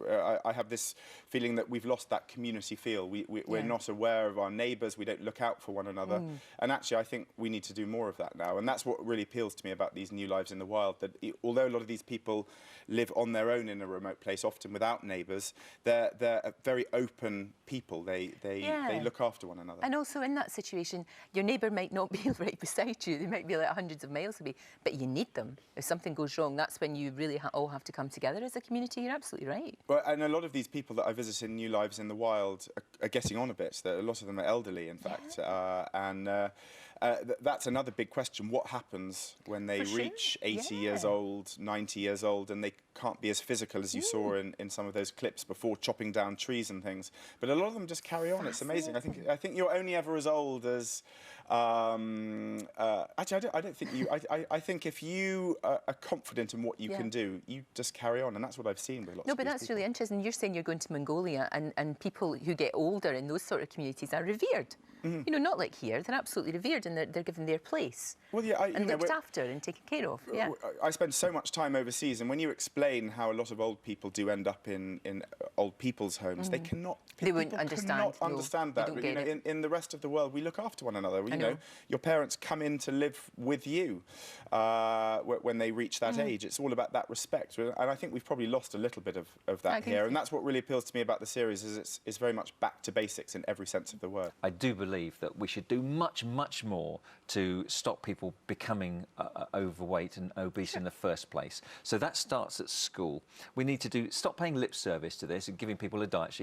I have this feeling that we've lost that community feel. We're not aware of our neighbours, we don't look out for one another. And actually, I think we need to do more of that now. And that's what really appeals to me about these new lives in the wild, that although a lot of these people live on their own in a remote place, often without neighbours, they're a very open people. They look after one another. And also in that situation, your neighbour might not be right beside you. They might be like hundreds of miles away, but you need them. If something goes wrong, that's when you really all have to come together as a community. You're absolutely right. Well, and a lot of these people that I visit in New Lives in the Wild are getting on a bit. A lot of them are elderly, in fact. That's another big question. What happens when they reach 80 years old, 90 years old, and they can't be as physical as you saw in some of those clips before, chopping down trees and things? But a lot of them just carry on. It's amazing. I think you're only ever as old as... actually, I don't think you... I think if you are confident in what you can do, you just carry on, and that's what I've seen with lots of people. No, but that's really interesting. You're saying you're going to Mongolia, and people who get older in those sort of communities are revered. You know, not like here. They're absolutely revered, and they're given their place. Well, yeah, and looked after and taken care of. Yeah. I spend so much time overseas, and when you explain how a lot of old people do end up in old people's homes, they cannot. They wouldn't understand. Cannot understand that. They don't get it. In the rest of the world, we look after one another. You know, your parents come in to live with you when they reach that age. It's all about that respect, and I think we've probably lost a little bit of that here. And that's what really appeals to me about the series. Is it's very much back to basics in every sense of the word. I do believe that we should do much more to stop people becoming overweight and obese in the first place. So that starts at school. We need to stop paying lip service to this and giving people a diet sheet.